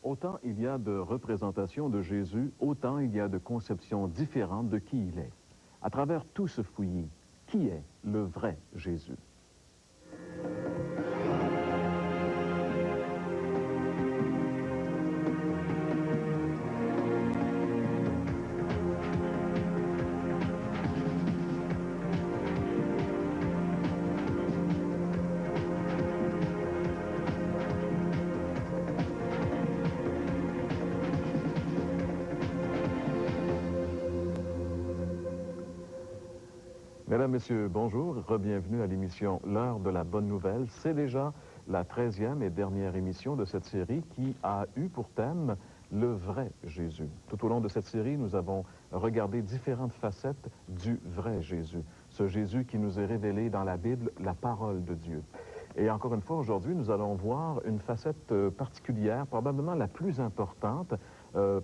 Autant il y a de représentations de Jésus, autant il y a de conceptions différentes de qui il est. À travers tout ce fouillis, qui est le vrai Jésus? Mesdames, Messieurs, bonjour. Re-bienvenue à l'émission L'heure de la bonne nouvelle. C'est déjà la 13e et dernière émission de cette série qui a eu pour thème le vrai Jésus. Tout au long de cette série, nous avons regardé différentes facettes du vrai Jésus. Ce Jésus qui nous est révélé dans la Bible, la parole de Dieu. Et encore une fois, aujourd'hui, nous allons voir une facette particulière, probablement la plus importante,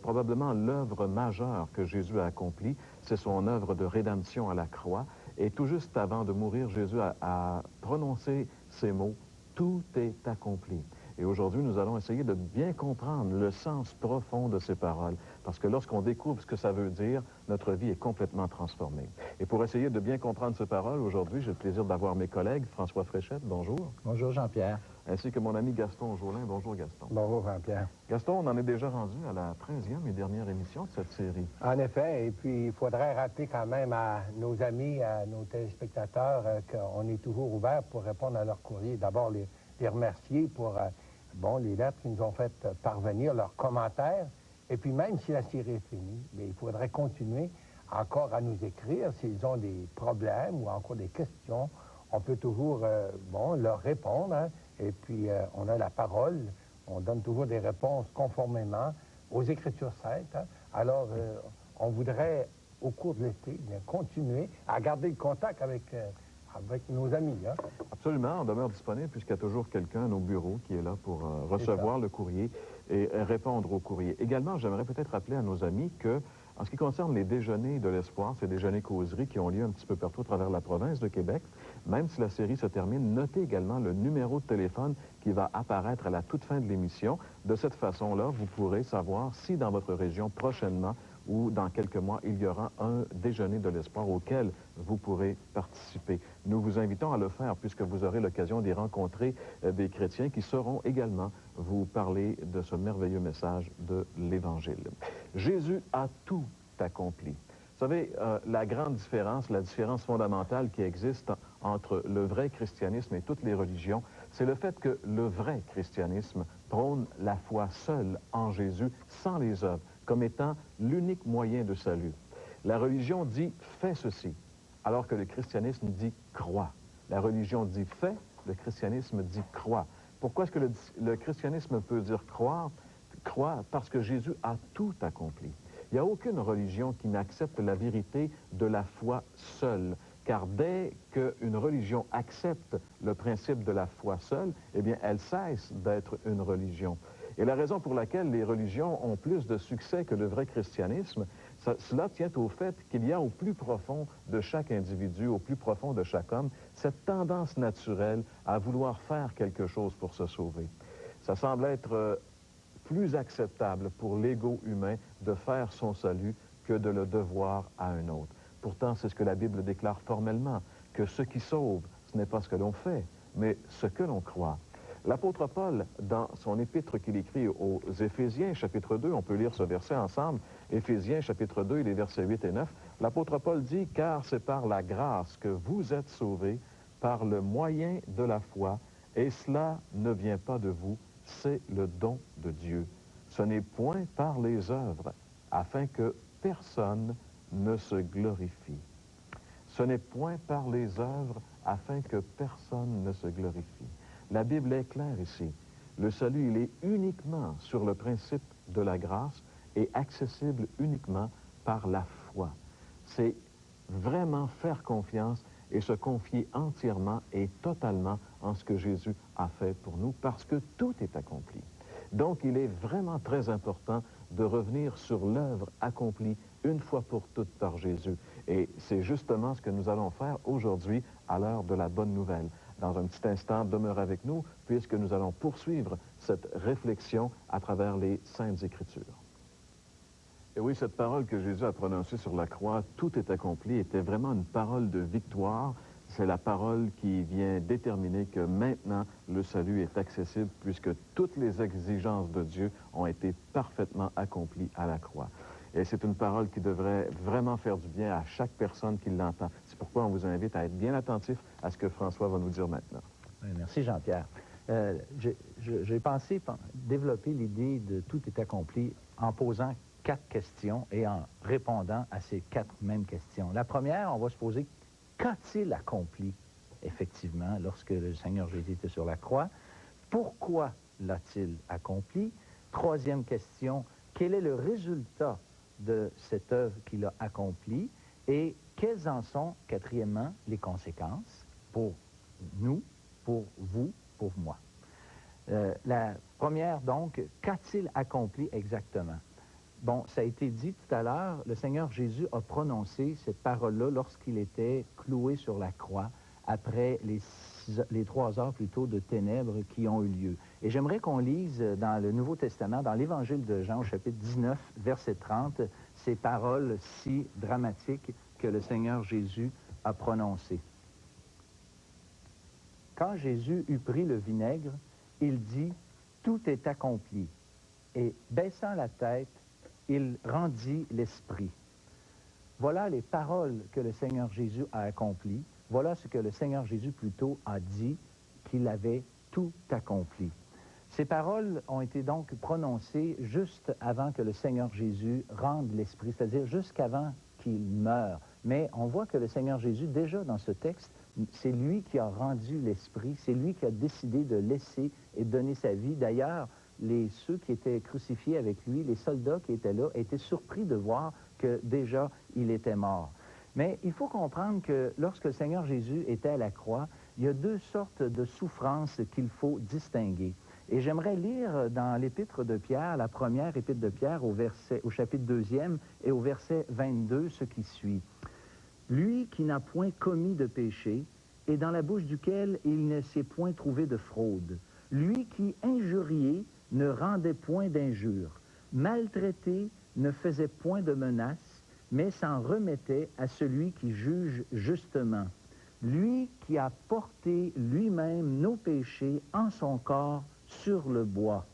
probablement l'œuvre majeure que Jésus a accomplie. C'est son œuvre de rédemption à la croix. Et tout juste avant de mourir, Jésus a prononcé ces mots, « Tout est accompli ». Et aujourd'hui, nous allons essayer de bien comprendre le sens profond de ces paroles, parce que lorsqu'on découvre ce que ça veut dire, notre vie est complètement transformée. Et pour essayer de bien comprendre ces paroles, aujourd'hui, j'ai le plaisir d'avoir mes collègues, François Fréchette, bonjour. Bonjour Jean-Pierre. Ainsi que mon ami Gaston Jolin, bonjour Gaston. Bonjour Jean-Pierre. Gaston, on en est déjà rendu à la 13e et dernière émission de cette série. En effet, et puis il faudrait rappeler quand même à nos amis, à nos téléspectateurs, qu'on est toujours ouvert pour répondre à leurs courriers. D'abord, les remercier pour les lettres qu'ils nous ont fait parvenir, leurs commentaires. Et puis même si la série est finie, bien, il faudrait continuer encore à nous écrire s'ils ont des problèmes ou encore des questions. On peut toujours leur répondre, hein. Et puis on a la parole, on donne toujours des réponses conformément aux Écritures saintes, hein. Alors on voudrait, au cours de l'été, continuer à garder le contact avec nos amis, hein. Absolument, on demeure disponible puisqu'il y a toujours quelqu'un à nos bureaux qui est là pour recevoir le courrier et répondre au courrier. Également, j'aimerais peut-être rappeler à nos amis que, en ce qui concerne les déjeuners de l'espoir, ces déjeuners-causeries qui ont lieu un petit peu partout à travers la province de Québec, même si la série se termine, notez également le numéro de téléphone qui va apparaître à la toute fin de l'émission. De cette façon-là, vous pourrez savoir si dans votre région prochainement ou dans quelques mois, il y aura un déjeuner de l'espoir auquel vous pourrez participer. Nous vous invitons à le faire puisque vous aurez l'occasion d'y rencontrer des chrétiens qui sauront également vous parler de ce merveilleux message de l'Évangile. Jésus a tout accompli. Vous savez, la grande différence, la différence fondamentale qui existe entre le vrai christianisme et toutes les religions, c'est le fait que le vrai christianisme prône la foi seule en Jésus, sans les œuvres, comme étant l'unique moyen de salut. La religion dit « fais ceci », alors que le christianisme dit « crois ». La religion dit « fais », le christianisme dit « crois ». Pourquoi est-ce que le christianisme peut dire « croire » ? Croire parce que Jésus a tout accompli. Il n'y a aucune religion qui n'accepte la vérité de la foi seule, car dès qu'une religion accepte le principe de la foi seule, eh bien, elle cesse d'être une religion. Et la raison pour laquelle les religions ont plus de succès que le vrai christianisme, cela tient au fait qu'il y a au plus profond de chaque individu, au plus profond de chaque homme, cette tendance naturelle à vouloir faire quelque chose pour se sauver. Ça semble être plus acceptable pour l'ego humain de faire son salut que de le devoir à un autre. Pourtant, c'est ce que la Bible déclare formellement, que ce qui sauve, ce n'est pas ce que l'on fait, mais ce que l'on croit. L'apôtre Paul, dans son épître qu'il écrit aux Éphésiens, chapitre 2, on peut lire ce verset ensemble, Éphésiens, chapitre 2, les versets 8 et 9, l'apôtre Paul dit « Car c'est par la grâce que vous êtes sauvés, par le moyen de la foi, et cela ne vient pas de vous, c'est le don de Dieu. Ce n'est point par les œuvres, afin que personne ne se glorifie. » Ce n'est point par les œuvres, afin que personne ne se glorifie. La Bible est claire ici. Le salut, il est uniquement sur le principe de la grâce et accessible uniquement par la foi. C'est vraiment faire confiance et se confier entièrement et totalement en ce que Jésus a fait pour nous, parce que tout est accompli. Donc, il est vraiment très important de revenir sur l'œuvre accomplie une fois pour toutes par Jésus. Et c'est justement ce que nous allons faire aujourd'hui à l'heure de la bonne nouvelle. dans un petit instant, demeure avec nous, puisque nous allons poursuivre cette réflexion à travers les Saintes Écritures. Et oui, cette parole que Jésus a prononcée sur la croix, tout est accompli, était vraiment une parole de victoire. C'est la parole qui vient déterminer que maintenant, le salut est accessible puisque toutes les exigences de Dieu ont été parfaitement accomplies à la croix. Et c'est une parole qui devrait vraiment faire du bien à chaque personne qui l'entend. C'est pourquoi on vous invite à être bien attentif à ce que François va nous dire maintenant. Oui, merci Jean-Pierre. J'ai pensé développer l'idée de tout est accompli en posant 4 questions et en répondant à ces 4 mêmes questions. La première, on va se poser, qu'a-t-il accompli effectivement lorsque le Seigneur Jésus était sur la croix? Pourquoi l'a-t-il accompli? Troisième question, quel est le résultat de cette œuvre qu'il a accomplie? Et quelles en sont, quatrièmement, les conséquences pour nous, pour vous, pour moi? La première, donc, qu'a-t-il accompli exactement? Bon, ça a été dit tout à l'heure, le Seigneur Jésus a prononcé cette parole-là lorsqu'il était cloué sur la croix, après les 3 heures plutôt de ténèbres qui ont eu lieu. Et j'aimerais qu'on lise dans le Nouveau Testament, dans l'Évangile de Jean, au chapitre 19, verset 30, ces paroles si dramatiques que le Seigneur Jésus a prononcées. Quand Jésus eut pris le vinaigre, il dit « Tout est accompli ». Et baissant la tête, il rendit l'esprit. Voilà les paroles que le Seigneur Jésus a accomplies. Voilà ce que le Seigneur Jésus plutôt a dit, qu'il avait tout accompli. Ces paroles ont été donc prononcées juste avant que le Seigneur Jésus rende l'esprit, c'est-à-dire jusqu'avant qu'il meure. Mais on voit que le Seigneur Jésus, déjà dans ce texte, c'est lui qui a rendu l'esprit, c'est lui qui a décidé de laisser et donner sa vie. D'ailleurs, ceux qui étaient crucifiés avec lui, les soldats qui étaient là, étaient surpris de voir que déjà il était mort. Mais il faut comprendre que lorsque le Seigneur Jésus était à la croix, il y a 2 sortes de souffrances qu'il faut distinguer. Et j'aimerais lire dans l'épître de Pierre, la première épître de Pierre, au chapitre 2e et au verset 22, ce qui suit. « Lui qui n'a point commis de péché, et dans la bouche duquel il ne s'est point trouvé de fraude. Lui qui, injurié, ne rendait point d'injure, maltraité, ne faisait point de menaces, mais s'en remettait à celui qui juge justement. Lui qui a porté lui-même nos péchés en son corps sur le bois. »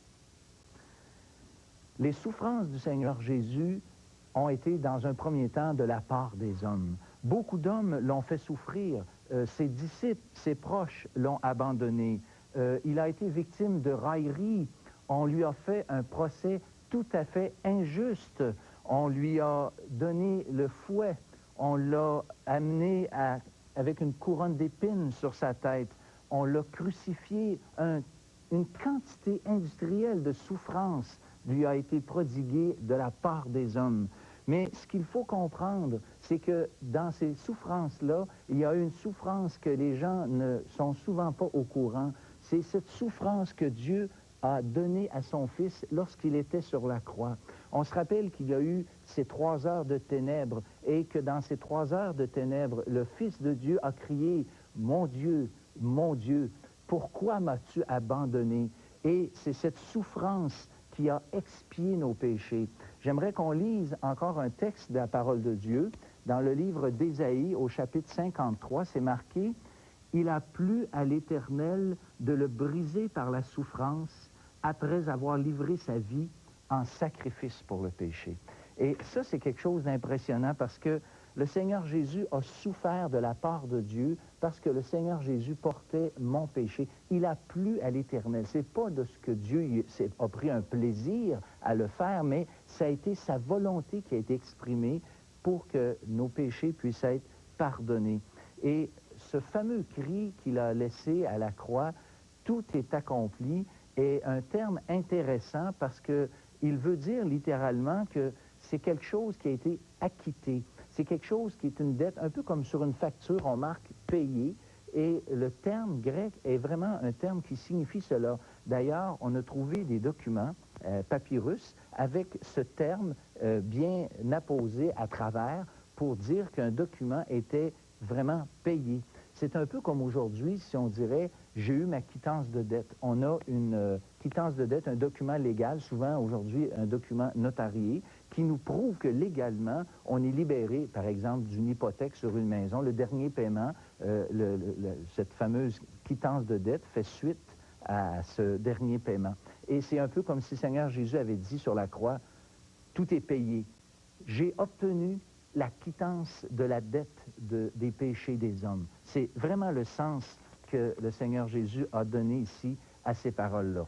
Les souffrances du Seigneur Jésus ont été dans un premier temps de la part des hommes. Beaucoup d'hommes l'ont fait souffrir. Ses disciples, ses proches l'ont abandonné. Il a été victime de railleries. On lui a fait un procès tout à fait injuste. On lui a donné le fouet. On l'a amené avec une couronne d'épines sur sa tête. On l'a crucifié. Une quantité industrielle de souffrance lui a été prodiguée de la part des hommes. Mais ce qu'il faut comprendre, c'est que dans ces souffrances-là, il y a une souffrance que les gens ne sont souvent pas au courant. C'est cette souffrance que Dieu a donnée à son Fils lorsqu'il était sur la croix. On se rappelle qu'il y a eu ces 3 heures de ténèbres et que dans ces 3 heures de ténèbres, le Fils de Dieu a crié « Mon Dieu, pourquoi m'as-tu abandonné ?» Et c'est cette souffrance qui a expié nos péchés. J'aimerais qu'on lise encore un texte de la parole de Dieu. Dans le livre d'Ésaïe, au chapitre 53, c'est marqué « Il a plu à l'Éternel de le briser par la souffrance après avoir livré sa vie en sacrifice pour le péché. » Et ça, c'est quelque chose d'impressionnant parce que le Seigneur Jésus a souffert de la part de Dieu parce que le Seigneur Jésus portait mon péché. Il a plu à l'Éternel. C'est pas de ce que Dieu a pris un plaisir à le faire, mais ça a été sa volonté qui a été exprimée pour que nos péchés puissent être pardonnés. Et ce fameux cri qu'il a laissé à la croix, « Tout est accompli », est un terme intéressant parce qu'il veut dire littéralement que c'est quelque chose qui a été acquitté. C'est quelque chose qui est une dette, un peu comme sur une facture, on marque « payé », et le terme grec est vraiment un terme qui signifie cela. D'ailleurs, on a trouvé des documents, papyrus, avec ce terme bien apposé à travers pour dire qu'un document était vraiment payé. C'est un peu comme aujourd'hui, si on dirait, j'ai eu ma quittance de dette. On a une quittance de dette, un document légal, souvent aujourd'hui un document notarié, qui nous prouve que légalement, on est libéré, par exemple, d'une hypothèque sur une maison. Le dernier paiement, cette fameuse quittance de dette fait suite à ce dernier paiement. Et c'est un peu comme si le Seigneur Jésus avait dit sur la croix, tout est payé. J'ai obtenu la quittance de la dette des péchés des hommes. C'est vraiment le sens que le Seigneur Jésus a donné ici à ces paroles-là.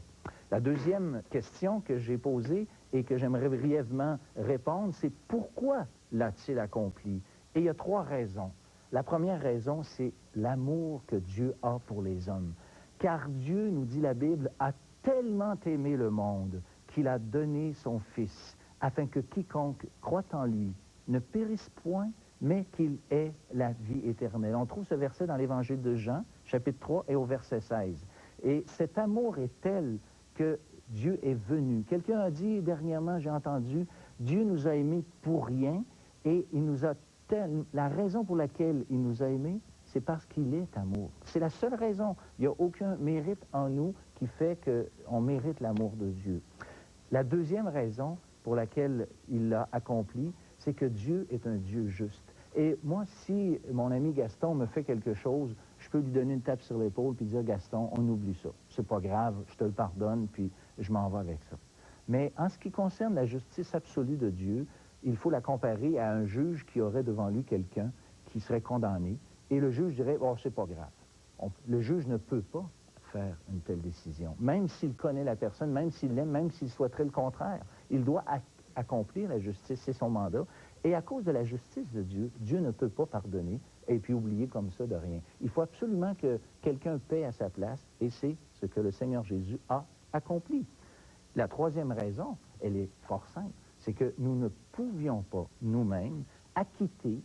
La deuxième question que j'ai posée et que j'aimerais brièvement répondre, c'est pourquoi l'a-t-il accompli? Et il y a 3 raisons. La première raison, c'est l'amour que Dieu a pour les hommes. Car Dieu, nous dit la Bible, a tellement aimé le monde qu'il a donné son Fils, afin que quiconque croit en lui ne périsse point, mais qu'il ait la vie éternelle. On trouve ce verset dans l'Évangile de Jean, chapitre 3, et au verset 16. Et cet amour est tel que Dieu est venu. Quelqu'un a dit dernièrement, j'ai entendu, Dieu nous a aimés pour rien, et il nous a la raison pour laquelle il nous a aimés, c'est parce qu'il est amour. C'est la seule raison. Il n'y a aucun mérite en nous qui fait qu'on mérite l'amour de Dieu. La deuxième raison pour laquelle il l'a accompli, c'est que Dieu est un Dieu juste. Et moi, si mon ami Gaston me fait quelque chose, je peux lui donner une tape sur l'épaule puis dire, Gaston, on oublie ça. C'est pas grave, je te le pardonne, puis je m'en vais avec ça. Mais en ce qui concerne la justice absolue de Dieu, il faut la comparer à un juge qui aurait devant lui quelqu'un qui serait condamné, et le juge dirait, oh, c'est pas grave. Le juge ne peut pas faire une telle décision. Même s'il connaît la personne, même s'il l'aime, même s'il souhaiterait le contraire, il doit accomplir la justice, c'est son mandat. Et à cause de la justice de Dieu, Dieu ne peut pas pardonner et puis oublier comme ça de rien. Il faut absolument que quelqu'un paie à sa place, et c'est ce que le Seigneur Jésus a accompli. La troisième raison, elle est fort simple, c'est que nous ne pouvions pas nous-mêmes acquitter,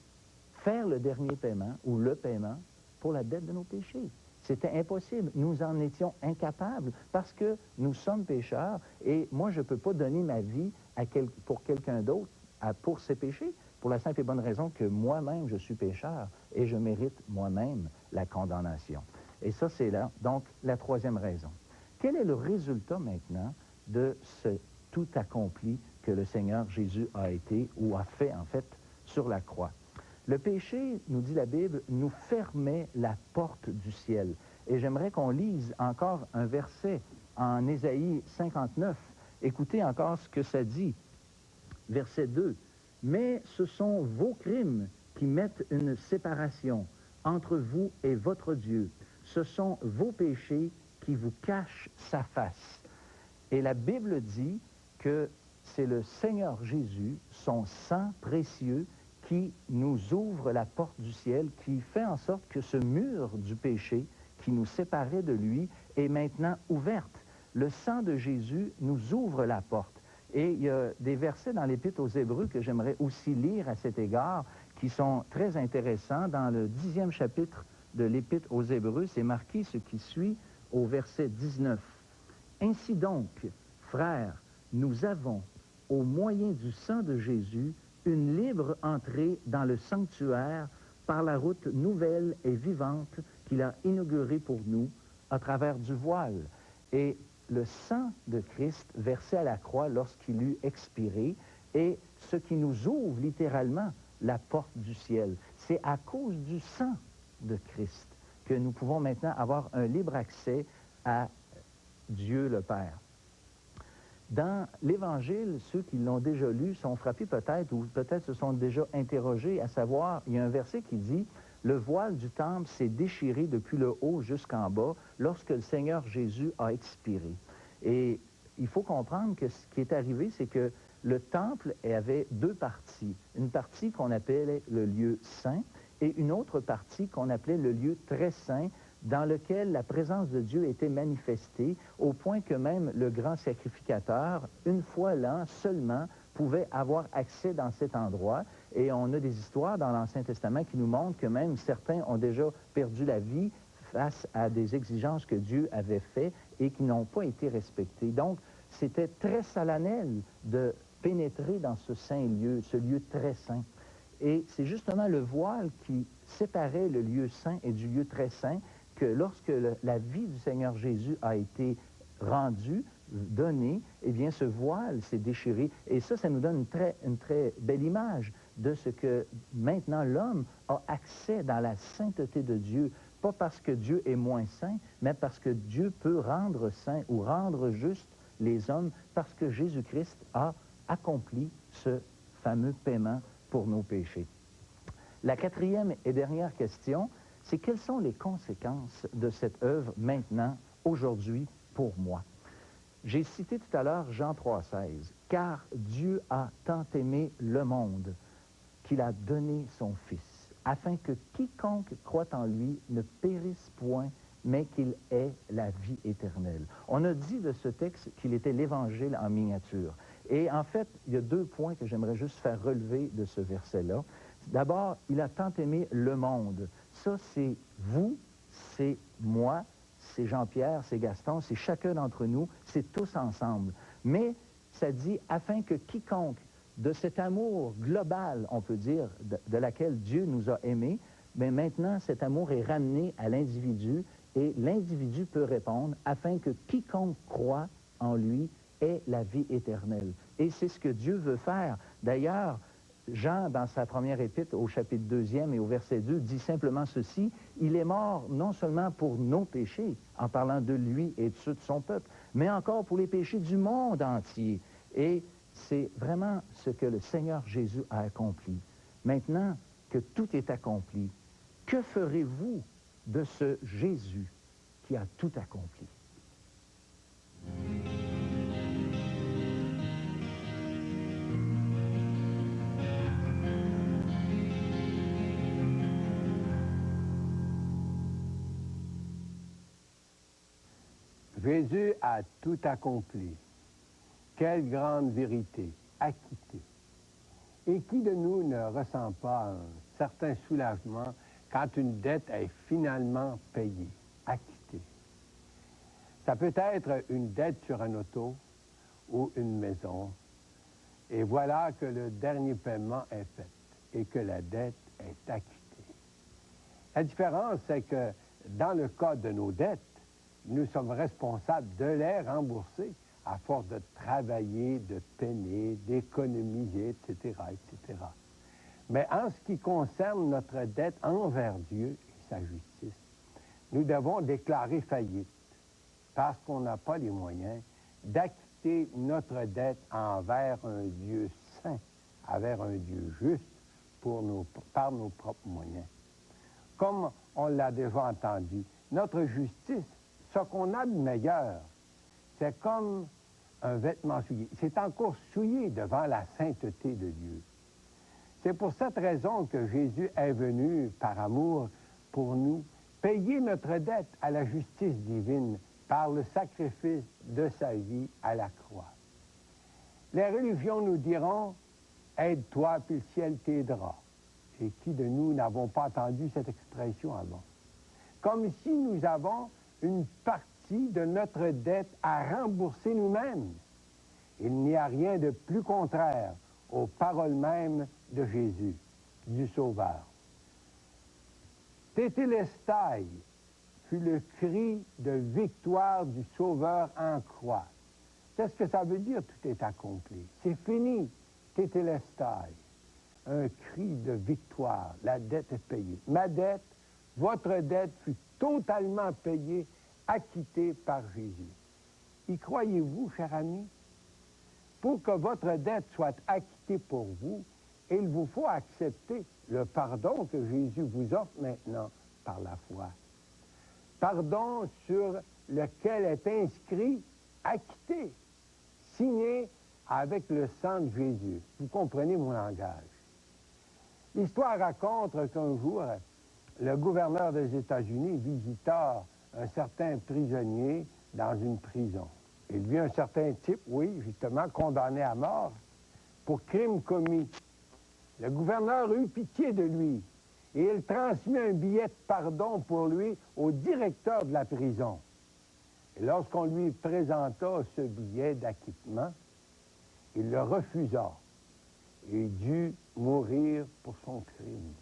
faire le dernier paiement ou le paiement pour la dette de nos péchés. C'était impossible. Nous en étions incapables parce que nous sommes pécheurs et moi, je ne peux pas donner ma vie pour quelqu'un d'autre pour ses péchés, pour la simple et bonne raison que moi-même, je suis pécheur et je mérite moi-même la condamnation. Et ça, c'est là, donc, la troisième raison. Quel est le résultat maintenant de ce tout accompli que le Seigneur Jésus a été ou a fait, en fait, sur la croix? Le péché, nous dit la Bible, nous fermait la porte du ciel. Et j'aimerais qu'on lise encore un verset en Ésaïe 59. Écoutez encore ce que ça dit. Verset 2. « Mais ce sont vos crimes qui mettent une séparation entre vous et votre Dieu. Ce sont vos péchés qui vous cachent sa face. » Et la Bible dit que c'est le Seigneur Jésus, son sang précieux, qui nous ouvre la porte du ciel, qui fait en sorte que ce mur du péché qui nous séparait de lui est maintenant ouverte. Le sang de Jésus nous ouvre la porte. Et il y a des versets dans l'Épître aux Hébreux que j'aimerais aussi lire à cet égard, qui sont très intéressants. Dans le 10e chapitre de l'Épître aux Hébreux, c'est marqué ce qui suit au verset 19. « Ainsi donc, frères, nous avons, au moyen du sang de Jésus, une libre entrée dans le sanctuaire par la route nouvelle et vivante qu'il a inaugurée pour nous à travers du voile. » Et le sang de Christ versé à la croix lorsqu'il eut expiré est ce qui nous ouvre littéralement la porte du ciel. C'est à cause du sang de Christ que nous pouvons maintenant avoir un libre accès à Dieu le Père. Dans l'Évangile, ceux qui l'ont déjà lu sont frappés peut-être, ou peut-être se sont déjà interrogés, à savoir, il y a un verset qui dit « Le voile du temple s'est déchiré depuis le haut jusqu'en bas lorsque le Seigneur Jésus a expiré. » Et il faut comprendre que ce qui est arrivé, c'est que le temple avait 2 parties. Une partie qu'on appelait le lieu saint et une autre partie qu'on appelait le lieu très saint, dans lequel la présence de Dieu était manifestée, au point que même le grand sacrificateur, une fois l'an seulement, pouvait avoir accès dans cet endroit. Et on a des histoires dans l'Ancien Testament qui nous montrent que même certains ont déjà perdu la vie face à des exigences que Dieu avait faites et qui n'ont pas été respectées. Donc, c'était très solennel de pénétrer dans ce saint lieu, ce lieu très saint. Et c'est justement le voile qui séparait le lieu saint et du lieu très saint, que lorsque la vie du Seigneur Jésus a été rendue, donnée, eh bien ce voile s'est déchiré. Et ça nous donne une très belle image de ce que maintenant l'homme a accès dans la sainteté de Dieu, pas parce que Dieu est moins saint, mais parce que Dieu peut rendre saint ou rendre juste les hommes, parce que Jésus-Christ a accompli ce fameux paiement pour nos péchés. La quatrième et dernière question, c'est quelles sont les conséquences de cette œuvre maintenant, aujourd'hui, pour moi? J'ai cité tout à l'heure Jean 3,16, « Car Dieu a tant aimé le monde qu'il a donné son Fils, afin que quiconque croit en lui ne périsse point, mais qu'il ait la vie éternelle. » On a dit de ce texte qu'il était l'Évangile en miniature. Et en fait, il y a 2 points que j'aimerais juste faire relever de ce verset-là. D'abord, il a tant aimé le monde. Ça, c'est vous, c'est moi, c'est Jean-Pierre, c'est Gaston, c'est chacun d'entre nous, c'est tous ensemble. Mais ça dit, afin que quiconque, de cet amour global, on peut dire, de laquelle Dieu nous a aimés, mais maintenant, cet amour est ramené à l'individu et l'individu peut répondre, afin que quiconque croit en lui ait la vie éternelle. Et c'est ce que Dieu veut faire. D'ailleurs, Jean, dans sa première épître, au chapitre 2e et au verset 2, dit simplement ceci, « Il est mort non seulement pour nos péchés, en parlant de lui et de ceux de son peuple, mais encore pour les péchés du monde entier. » Et c'est vraiment ce que le Seigneur Jésus a accompli. Maintenant que tout est accompli, que ferez-vous de ce Jésus qui a tout accompli? Jésus a tout accompli. Quelle grande vérité, acquitté. Et qui de nous ne ressent pas un certain soulagement quand une dette est finalement payée, acquittée? Ça peut être une dette sur un auto ou une maison. Et voilà que le dernier paiement est fait et que la dette est acquittée. La différence, c'est que dans le cas de nos dettes, nous sommes responsables de les rembourser à force de travailler, de peiner, d'économiser, etc., etc. Mais en ce qui concerne notre dette envers Dieu et sa justice, nous devons déclarer faillite parce qu'on n'a pas les moyens d'acquitter notre dette envers un Dieu saint, envers un Dieu juste par nos propres moyens. Comme on l'a déjà entendu, notre justice, ce qu'on a de meilleur, c'est comme un vêtement souillé. C'est encore souillé devant la sainteté de Dieu. C'est pour cette raison que Jésus est venu, par amour pour nous, payer notre dette à la justice divine par le sacrifice de sa vie à la croix. Les religions nous diront « Aide-toi, puis le ciel t'aidera ». Et qui de nous n'avons pas entendu cette expression avant? Comme si nous avons une partie de notre dette à rembourser nous-mêmes. Il n'y a rien de plus contraire aux paroles mêmes de Jésus, du Sauveur. Tétélestai fut le cri de victoire du Sauveur en croix. Qu'est-ce que ça veut dire, tout est accompli? C'est fini, tétélestai. Un cri de victoire, la dette est payée. Ma dette, votre dette fut totalement payée, acquittée par Jésus. Y croyez-vous, cher ami? Pour que votre dette soit acquittée pour vous, il vous faut accepter le pardon que Jésus vous offre maintenant par la foi. Pardon sur lequel est inscrit acquitté, signé avec le sang de Jésus. Vous comprenez mon langage. L'histoire raconte qu'un jour, le gouverneur des États-Unis visita un certain prisonnier dans une prison. Il vit un certain type, oui, justement, condamné à mort pour crime commis. Le gouverneur eut pitié de lui et il transmit un billet de pardon pour lui au directeur de la prison. Et lorsqu'on lui présenta ce billet d'acquittement, il le refusa. et dut mourir pour son crime.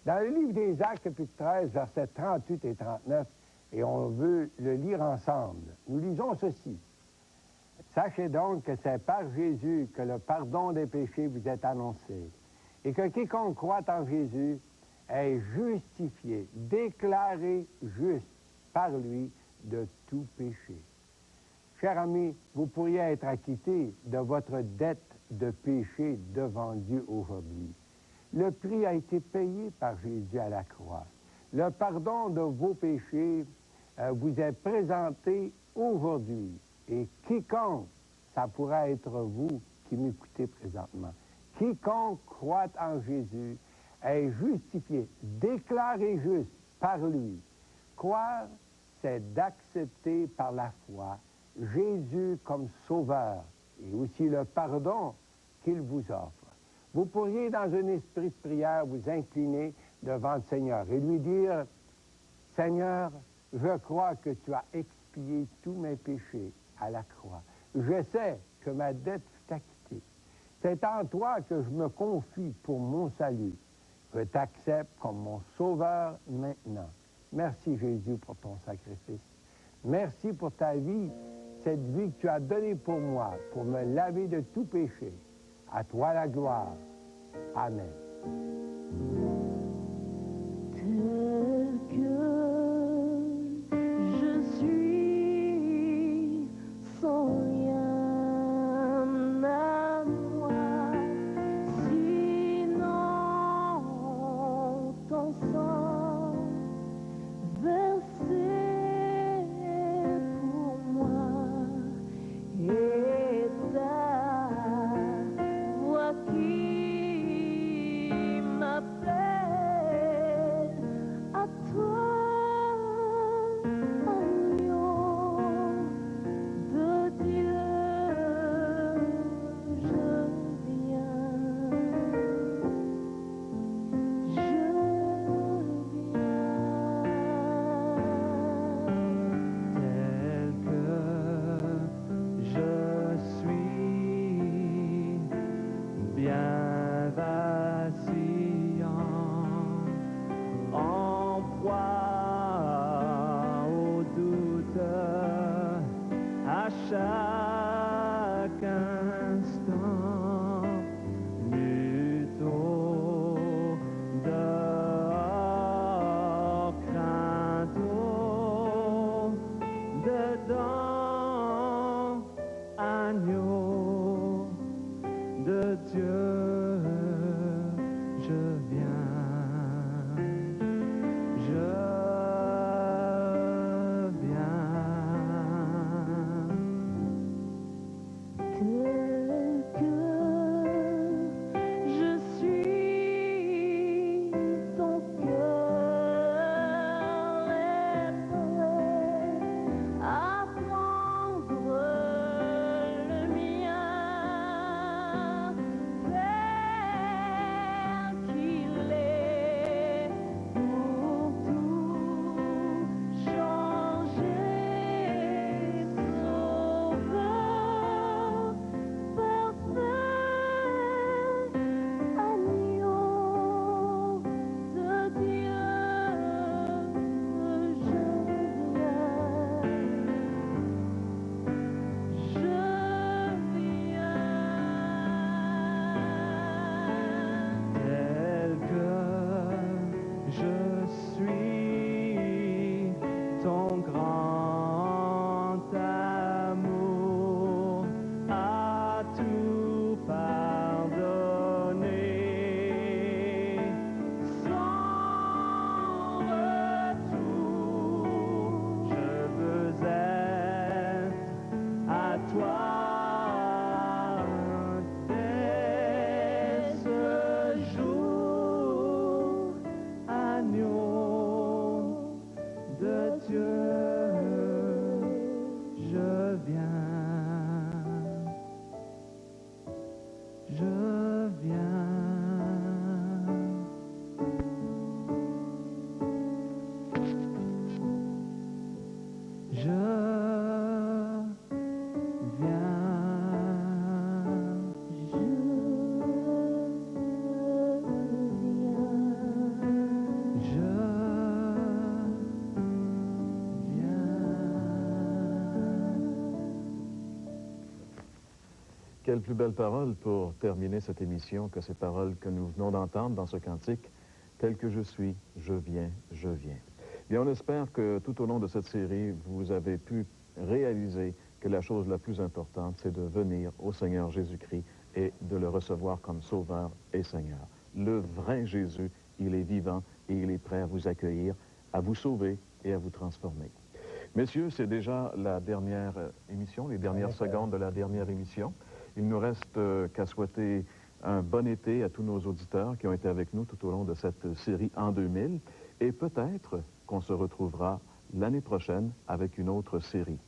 Dans le livre des Actes, chapitre 13, versets 38 et 39, et on veut le lire ensemble, nous lisons ceci. Sachez donc que c'est par Jésus que le pardon des péchés vous est annoncé, et que quiconque croit en Jésus est justifié, déclaré juste par lui de tout péché. Cher ami, vous pourriez être acquitté de votre dette de péché devant Dieu aujourd'hui. Le prix a été payé par Jésus à la croix. Le pardon de vos péchés vous est présenté aujourd'hui. Et quiconque, ça pourrait être vous qui m'écoutez présentement, quiconque croit en Jésus est justifié, déclaré juste par lui. Croire, c'est d'accepter par la foi Jésus comme sauveur et aussi le pardon qu'il vous offre. Vous pourriez, dans un esprit de prière, vous incliner devant le Seigneur et lui dire, « Seigneur, je crois que tu as expié tous mes péchés à la croix. Je sais que ma dette fut acquittée. C'est en toi que je me confie pour mon salut. Je t'accepte comme mon sauveur maintenant. Merci Jésus pour ton sacrifice. Merci pour ta vie, cette vie que tu as donnée pour moi, pour me laver de tout péché. À toi la gloire. Amen. Tel que je suis, sans rien à moi, sinon ton sang versé pour moi, et ta voix qui m'appelle à toi. Quelle plus belle parole pour terminer cette émission que ces paroles que nous venons d'entendre dans ce cantique. Tel que je suis, je viens, je viens. Et on espère que tout au long de cette série, vous avez pu réaliser que la chose la plus importante, c'est de venir au Seigneur Jésus-Christ et de le recevoir comme Sauveur et Seigneur. Le vrai Jésus, il est vivant et il est prêt à vous accueillir, à vous sauver et à vous transformer. Messieurs, c'est déjà la dernière émission, les dernières secondes de la dernière émission. Il nous reste qu'à souhaiter un bon été à tous nos auditeurs qui ont été avec nous tout au long de cette série en 2000. Et peut-être qu'on se retrouvera l'année prochaine avec une autre série.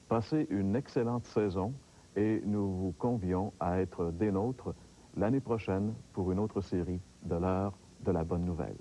Passez une excellente saison et nous vous convions à être des nôtres l'année prochaine pour une autre série de l'heure de la bonne nouvelle.